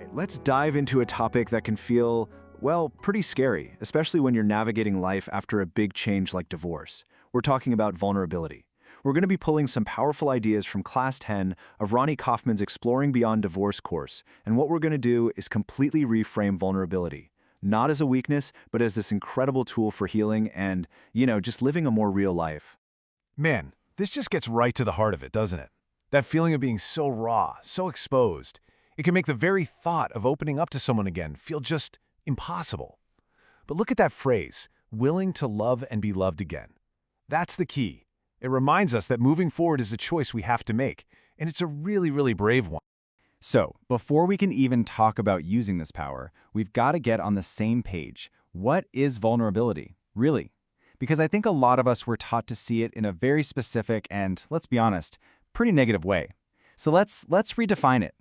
right, let's dive into a topic that can feel, well, pretty scary, especially when you're navigating life after a big change like divorce. We're talking about vulnerability. We're going to be pulling some powerful ideas from Class 10 of Ronnie Kaufman's Exploring Beyond Divorce course, and what we're going to do is completely reframe vulnerability. Not as a weakness, but as this incredible tool for healing and, just living a more real life. Man, this just gets right to the heart of it, doesn't it? That feeling of being so raw, so exposed. It can make the very thought of opening up to someone again feel just impossible. But look at that phrase, willing to love and be loved again. That's the key. It reminds us that moving forward is a choice we have to make, and it's a really, really brave one. So, before we can even talk about using this power, we've got to get on the same page. What is vulnerability, really? Because I think a lot of us were taught to see it in a very specific and, let's be honest, pretty negative way. So let's redefine it.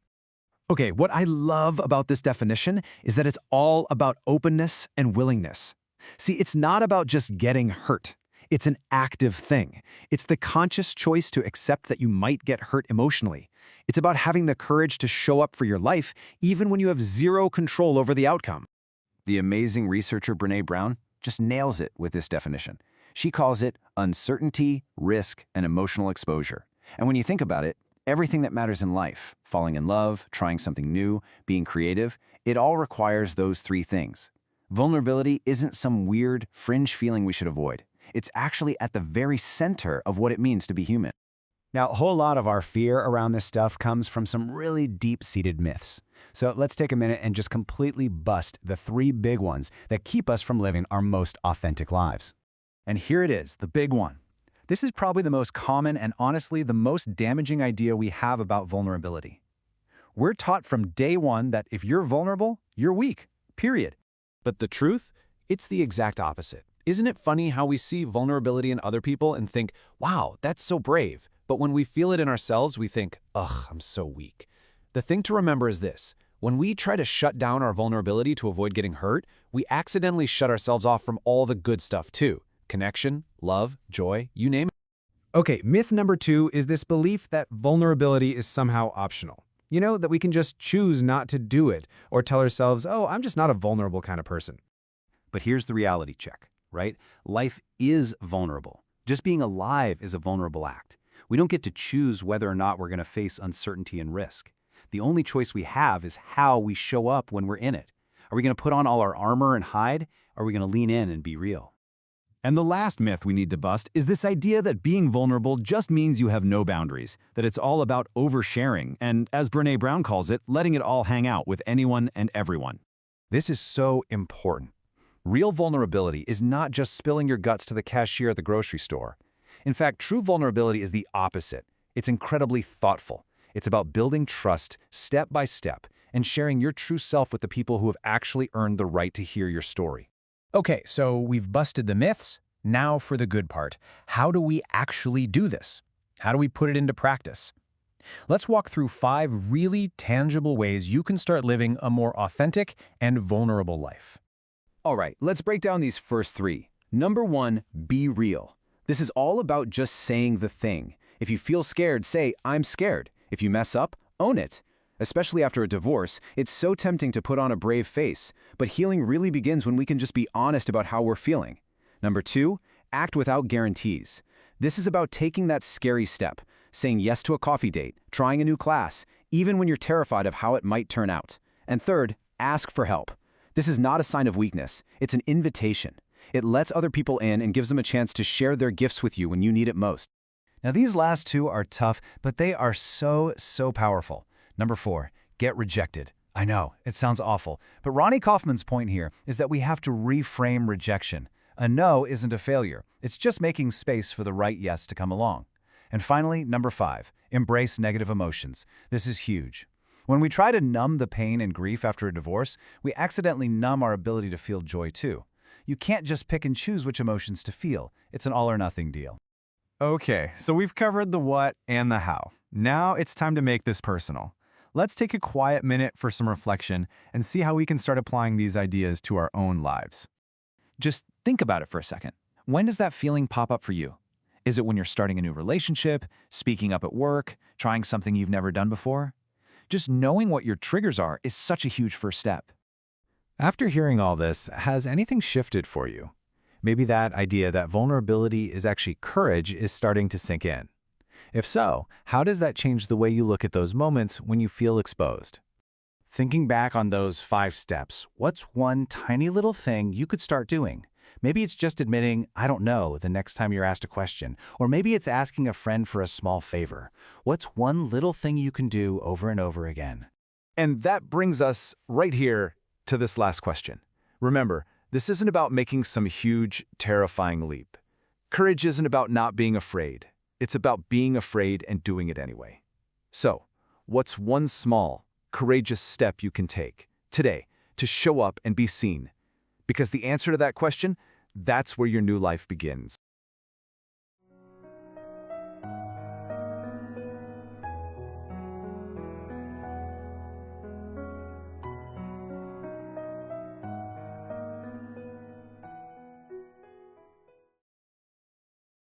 Okay, what I love about this definition is that it's all about openness and willingness. See, it's not about just getting hurt. It's an active thing. It's the conscious choice to accept that you might get hurt emotionally. It's about having the courage to show up for your life even when you have zero control over the outcome. The amazing researcher Brené Brown just nails it with this definition. She calls it uncertainty, risk, and emotional exposure. And when you think about it, everything that matters in life, falling in love, trying something new, being creative, it all requires those three things. Vulnerability isn't some weird, fringe feeling we should avoid. It's actually at the very center of what it means to be human. Now, a whole lot of our fear around this stuff comes from some really deep-seated myths. So let's take a minute and just completely bust the three big ones that keep us from living our most authentic lives. And here it is, the big one. This is probably the most common and honestly the most damaging idea we have about vulnerability. We're taught from day one that if you're vulnerable, you're weak, period. But the truth? It's the exact opposite. Isn't it funny how we see vulnerability in other people and think, wow, that's so brave. But when we feel it in ourselves, we think, ugh, I'm so weak. The thing to remember is this. When we try to shut down our vulnerability to avoid getting hurt, we accidentally shut ourselves off from all the good stuff too. Connection, love, joy, you name it. Okay, myth number 2 is this belief that vulnerability is somehow optional. You know, that we can just choose not to do it or tell ourselves, oh, I'm just not a vulnerable kind of person. But here's the reality check, right? Life is vulnerable. Just being alive is a vulnerable act. We don't get to choose whether or not we're going to face uncertainty and risk. The only choice we have is how we show up when we're in it. Are we going to put on all our armor and hide? Or are we going to lean in and be real? And the last myth we need to bust is this idea that being vulnerable just means you have no boundaries, that it's all about oversharing, and as Brené Brown calls it, letting it all hang out with anyone and everyone. This is so important. Real vulnerability is not just spilling your guts to the cashier at the grocery store. In fact, true vulnerability is the opposite. It's incredibly thoughtful. It's about building trust step by step and sharing your true self with the people who have actually earned the right to hear your story. Okay, so we've busted the myths. Now for the good part. How do we actually do this? How do we put it into practice? Let's walk through 5 really tangible ways you can start living a more authentic and vulnerable life. All right, let's break down these first 3. Number 1, be real. This is all about just saying the thing. If you feel scared, say, I'm scared. If you mess up, own it. Especially after a divorce, it's so tempting to put on a brave face, but healing really begins when we can just be honest about how we're feeling. Number 2, act without guarantees. This is about taking that scary step, saying yes to a coffee date, trying a new class, even when you're terrified of how it might turn out. And third, ask for help. This is not a sign of weakness, it's an invitation. It lets other people in and gives them a chance to share their gifts with you when you need it most. Now these last 2 are tough, but they are so powerful. Number 4, get rejected. I know, it sounds awful, but Ronnie Kaufman's point here is that we have to reframe rejection. A no isn't a failure. It's just making space for the right yes to come along. And finally, number 5, embrace negative emotions. This is huge. When we try to numb the pain and grief after a divorce, we accidentally numb our ability to feel joy too. You can't just pick and choose which emotions to feel. It's an all-or-nothing deal. Okay, so we've covered the what and the how. Now it's time to make this personal. Let's take a quiet minute for some reflection and see how we can start applying these ideas to our own lives. Just think about it for a second. When does that feeling pop up for you? Is it when you're starting a new relationship, speaking up at work, trying something you've never done before? Just knowing what your triggers are is such a huge first step. After hearing all this, has anything shifted for you? Maybe that idea that vulnerability is actually courage is starting to sink in. If so, how does that change the way you look at those moments when you feel exposed? Thinking back on those 5 steps, what's one tiny little thing you could start doing? Maybe it's just admitting, I don't know, the next time you're asked a question. Or maybe it's asking a friend for a small favor. What's one little thing you can do over and over again? And that brings us right here to this last question. Remember, this isn't about making some huge, terrifying leap. Courage isn't about not being afraid. It's about being afraid and doing it anyway. So, what's one small, courageous step you can take today to show up and be seen? Because the answer to that question, that's where your new life begins.